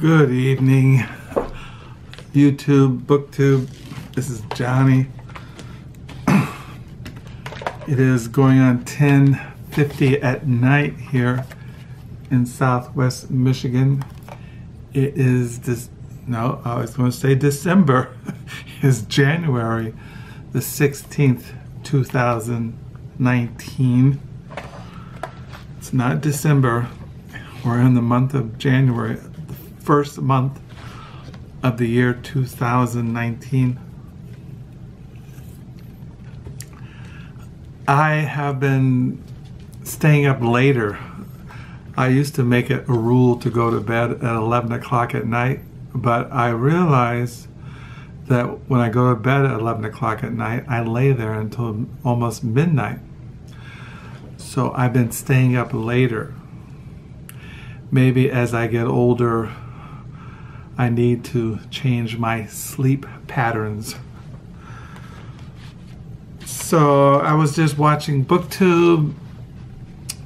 Good evening, YouTube, BookTube. This is Johnny. It is going on 10:50 at night here in Southwest Michigan. It is I was going to say December. It's January the 16th, 2019. It's not December. We're in the month of January, the first month of the year 2019. I have been staying up later. I used to make it a rule to go to bed at 11 o'clock at night, but I realized that when I go to bed at 11 o'clock at night, I lay there until almost midnight. So I've been staying up later. Maybe as I get older, I need to change my sleep patterns. So I was just watching BookTube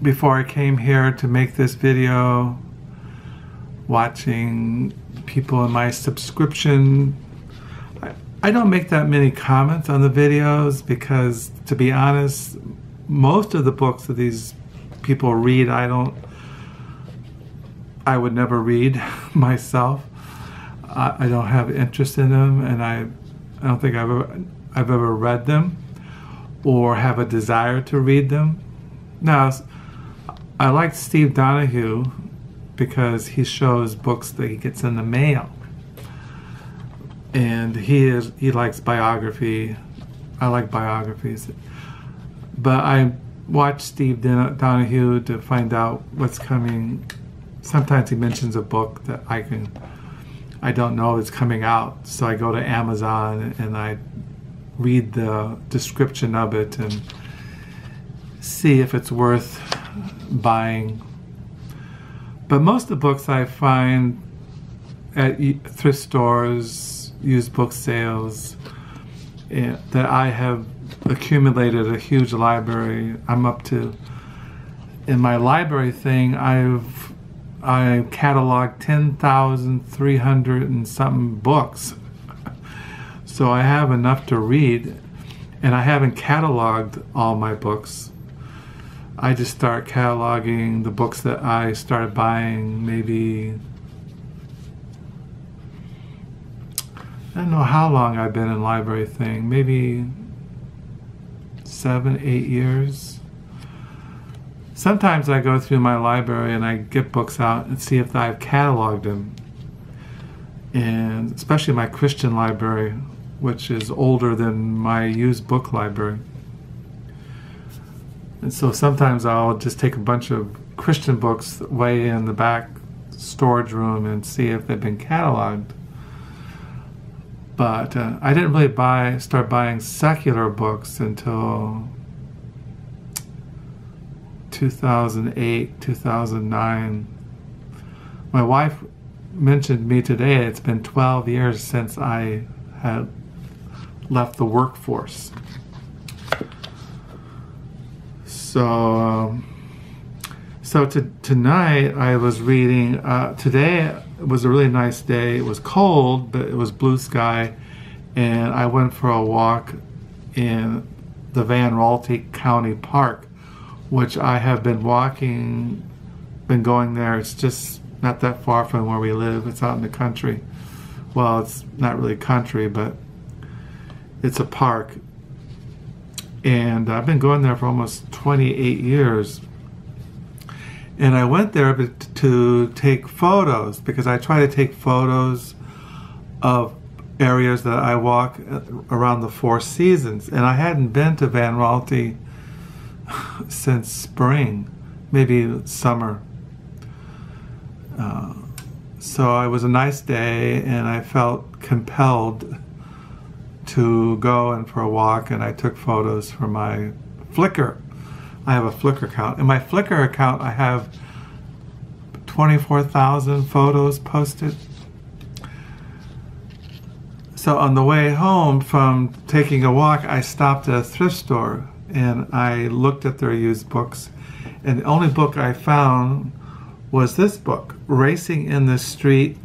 before I came here to make this video, watching people in my subscription. I don't make that many comments on the videos because, to be honest, most of the books that these people read, I would never read myself. I don't have interest in them, and I don't think I've ever read them or have a desire to read them. Now, I like Steve Donahue because he shows books that he gets in the mail, and he likes biography. I like biographies, but I watch Steve Donahue to find out what's coming. Sometimes he mentions a book that I don't know is coming out, so I go to Amazon and I read the description of it and see if it's worth buying. But most of the books I find at thrift stores, used book sales, that I have accumulated a huge library. I'm up to, in my library thing, I cataloged 10,300 and something books. So I have enough to read, and I haven't cataloged all my books. I just start cataloging the books that I started buying maybe, I don't know how long I've been in library thing, maybe 7, 8 years. Sometimes I go through my library and I get books out and see if I've cataloged them. And especially my Christian library, which is older than my used book library. And so sometimes I'll just take a bunch of Christian books way in the back storage room and see if they've been cataloged. But I didn't really start buying secular books until 2008, 2009. My wife mentioned to me today it's been 12 years since I had left the workforce. So tonight I was reading, today it was a really nice day. It was cold, but it was blue sky, and I went for a walk in the Van Raalte County Park, which I have been going there. It's just not that far from where we live. It's out in the country. Well, it's not really country, but it's a park. And I've been going there for almost 28 years. And I went there to take photos, because I try to take photos of areas that I walk around the Four Seasons. And I hadn't been to Van Raalte since spring, maybe summer. So it was a nice day, and I felt compelled to go in for a walk, and I took photos for my Flickr. I have a Flickr account. In my Flickr account, I have 24,000 photos posted. So on the way home from taking a walk, I stopped at a thrift store and I looked at their used books, and the only book I found was this book, Racing in the Street,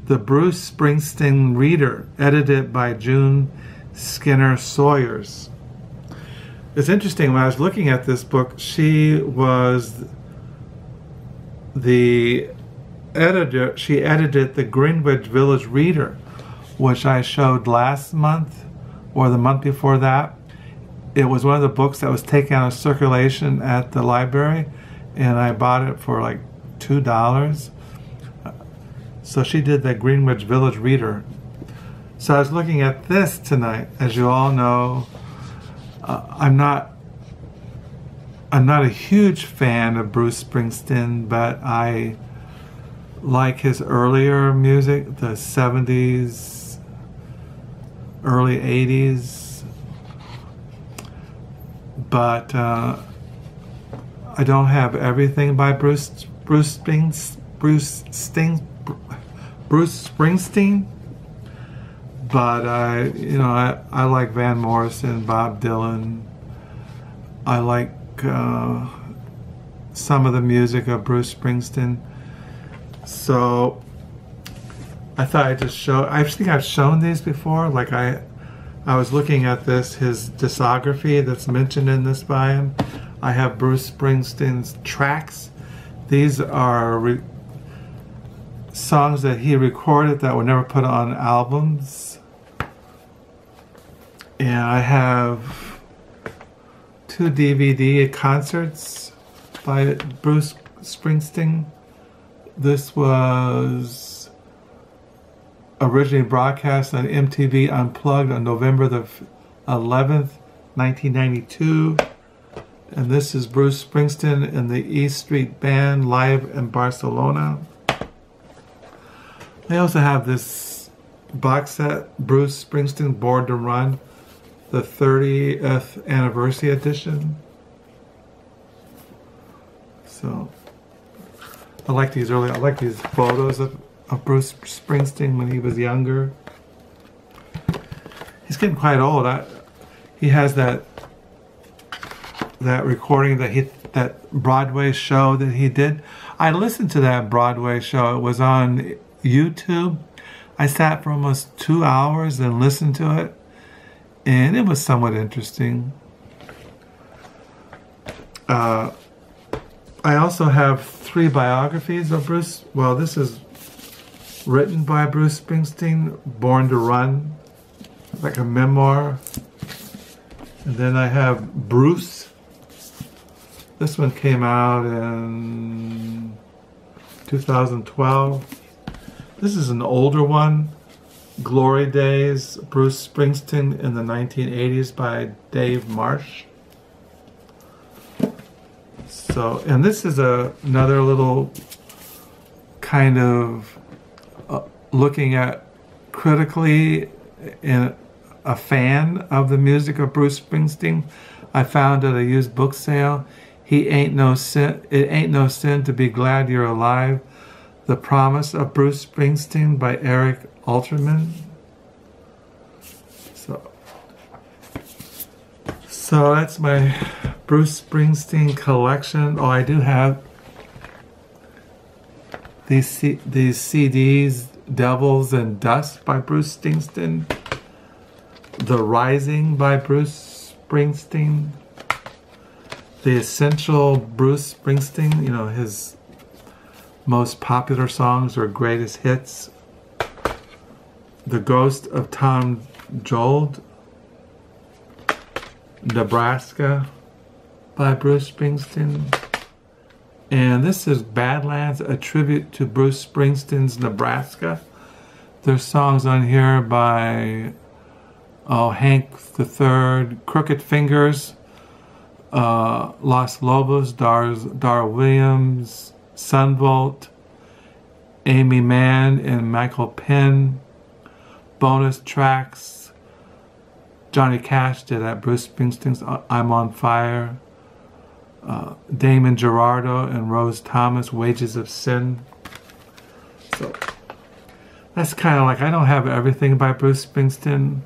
The Bruce Springsteen Reader, edited by June Skinner Sawyers. It's interesting, when I was looking at this book, she was the editor. She edited the Greenwich Village Reader, which I showed last month or the month before that. It was one of the books that was taken out of circulation at the library, and I bought it for like $2. So she did the Greenwich Village Reader. So I was looking at this tonight. As you all know, I'm not a huge fan of Bruce Springsteen, but I like his earlier music, the 70s, early 80s. But I don't have everything by Bruce Springsteen. But I like Van Morrison, Bob Dylan. I like some of the music of Bruce Springsteen. So I thought I'd just show. I think I've shown these before. Like I was looking at his discography that's mentioned in this volume. I have Bruce Springsteen's tracks. These are songs that he recorded that were never put on albums. And I have 2 DVD concerts by Bruce Springsteen. This was originally broadcast on MTV Unplugged on November the 11th, 1992. And this is Bruce Springsteen and the E Street Band live in Barcelona. I also have this box set, Bruce Springsteen Born to Run, the 30th anniversary edition. So I like these photos of Bruce Springsteen when he was younger. He's getting quite old. He has that recording that Broadway show that he did. I listened to that Broadway show. It was on YouTube. I sat for almost 2 hours and listened to it, and it was somewhat interesting. I also have 3 biographies of Bruce. Well, this is written by Bruce Springsteen, Born to Run, like a memoir. And then I have Bruce. This one came out in 2012. This is an older one, Glory Days, Bruce Springsteen in the 1980s by Dave Marsh. So, and this is another little kind of looking at critically in a fan of the music of Bruce Springsteen. I found at a used book sale, It Ain't No Sin to Be Glad You're Alive, The Promise of Bruce Springsteen by Eric Alterman. So that's my Bruce Springsteen collection. Oh, I do have these CDs, Devils and Dust by Bruce Springsteen, The Rising by Bruce Springsteen, The Essential Bruce Springsteen, his most popular songs or greatest hits, The Ghost of Tom Joad, Nebraska by Bruce Springsteen. And this is Badlands, a tribute to Bruce Springsteen's Nebraska. There's songs on here by Hank III, Crooked Fingers, Los Lobos, Dar Williams, Sunvolt, Amy Mann and Michael Penn. Bonus tracks, Johnny Cash did that, Bruce Springsteen's I'm on Fire, Damon Gerardo and Rose Thomas, Wages of Sin. So that's kind of like, I don't have everything by Bruce Springsteen,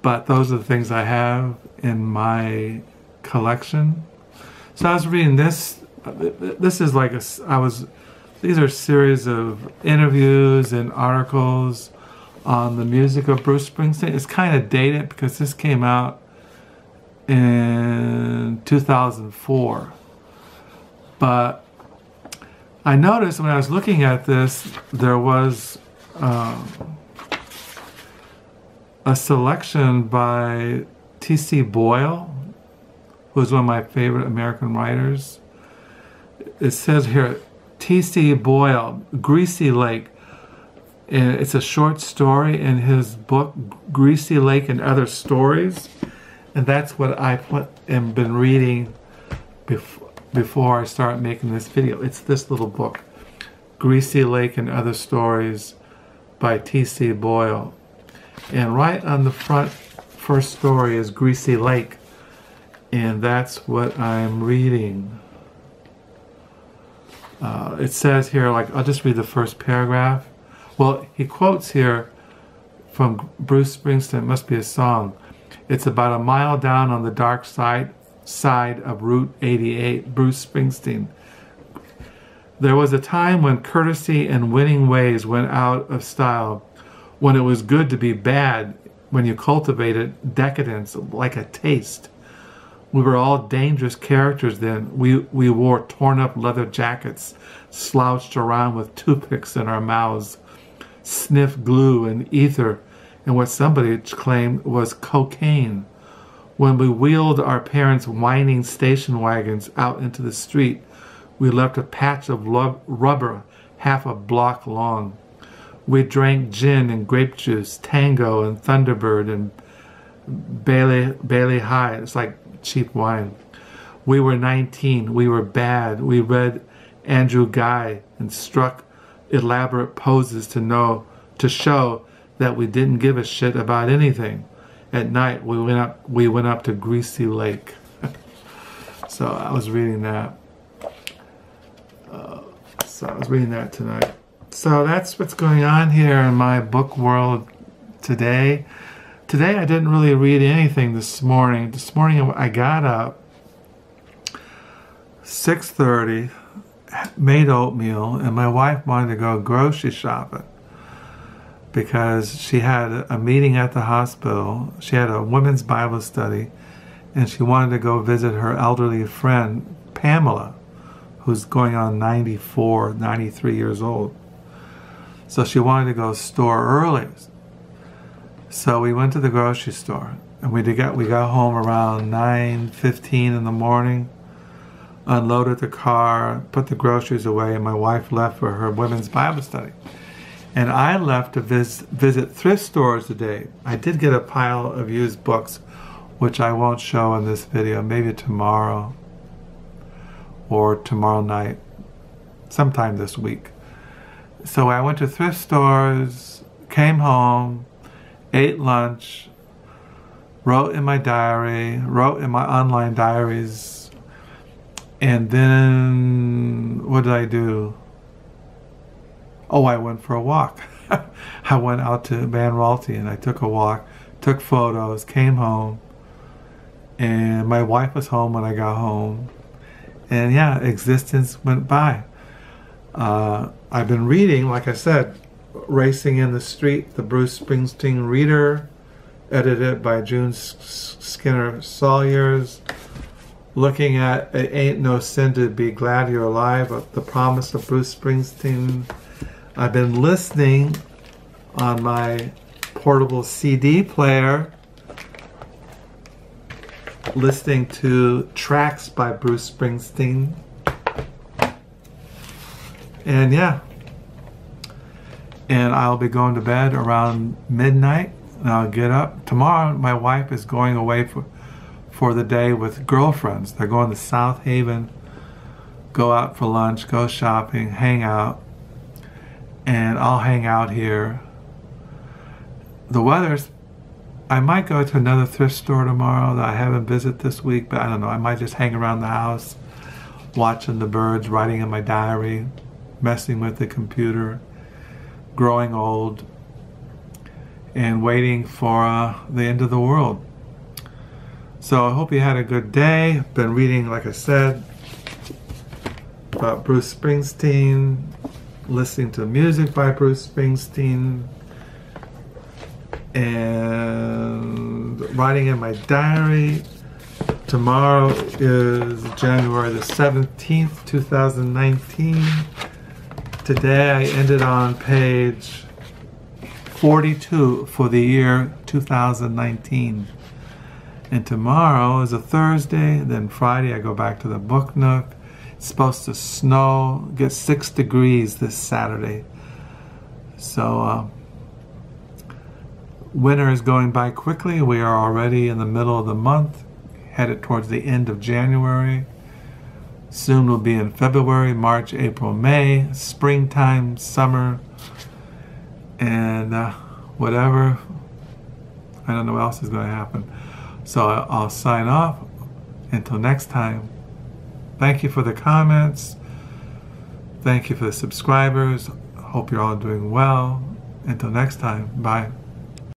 but those are the things I have in my collection. So I was reading this. This is like I was These are a series of interviews and articles on the music of Bruce Springsteen. It's kind of dated because this came out in 2004. But I noticed when I was looking at this, there was a selection by T.C. Boyle, who's one of my favorite American writers. It says here, T.C. Boyle, Greasy Lake. And it's a short story in his book, Greasy Lake and Other Stories. And that's what I have been reading before I start making this video. It's this little book, Greasy Lake and Other Stories by T.C. Boyle. And right on the front, first story is Greasy Lake. And that's what I'm reading. It says here, like, I'll just read the first paragraph. Well, he quotes here from Bruce Springsteen, it must be a song. It's about a mile down on the dark side of Route 88, Bruce Springsteen. There was a time when courtesy and winning ways went out of style, when it was good to be bad, when you cultivated decadence like a taste. We were all dangerous characters then. We wore torn up leather jackets, slouched around with toothpicks in our mouths, sniffed glue and ether and what somebody claimed was cocaine. When we wheeled our parents' whining station wagons out into the street, we left a patch of rubber half a block long. We drank gin and grape juice, tango and Thunderbird and Bailey High. It's like cheap wine. We were 19. We were bad. We read Andrew Guy and struck elaborate poses to show that we didn't give a shit about anything. At night, we went up to Greasy Lake. So I was reading that. So I was reading that tonight. So that's what's going on here in my book world today. Today I didn't really read anything this morning. This morning I got up 6:30, made oatmeal, and my wife wanted to go grocery shopping because she had a meeting at the hospital. She had a women's Bible study, and she wanted to go visit her elderly friend, Pamela, who's going on 94, 93 years old. So she wanted to go store early. So we went to the grocery store, and we got home around 9:15 in the morning, unloaded the car, put the groceries away, and my wife left for her women's Bible study. And I left to visit thrift stores today. I did get a pile of used books, which I won't show in this video, maybe tomorrow or tomorrow night, sometime this week. So I went to thrift stores, came home, ate lunch, wrote in my diary, wrote in my online diaries, and then what did I do? Oh, I went for a walk. I went out to Van Ralty and I took a walk, took photos, came home, and my wife was home when I got home. And yeah, existence went by. I've been reading, like I said, Racing in the Street, the Bruce Springsteen Reader, edited by June Skinner Sawyers. Looking at It Ain't No Sin to Be Glad You're Alive, The Promise of Bruce Springsteen. I've been listening on my portable CD player, listening to tracks by Bruce Springsteen. And yeah. And I'll be going to bed around midnight, and I'll get up. Tomorrow, my wife is going away for the day with girlfriends. They're going to South Haven, go out for lunch, go shopping, hang out, and I'll hang out here. The weather's, I might go to another thrift store tomorrow that I haven't visited this week, but I don't know, I might just hang around the house, watching the birds, writing in my diary, messing with the computer, growing old, and waiting for the end of the world. So I hope you had a good day. Been reading, like I said, about Bruce Springsteen, listening to music by Bruce Springsteen, and writing in my diary. Tomorrow is January the 17th, 2019. Today I ended on page 42 for the year 2019. And tomorrow is a Thursday, then Friday I go back to the Book Nook. It's supposed to snow, get 6 degrees this Saturday. So winter is going by quickly. We are already in the middle of the month, headed towards the end of January. Soon we'll be in February, March, April, May, springtime, summer, and whatever. I don't know what else is going to happen. So I'll sign off. Until next time, thank you for the comments. Thank you for the subscribers. Hope you're all doing well. Until next time, bye.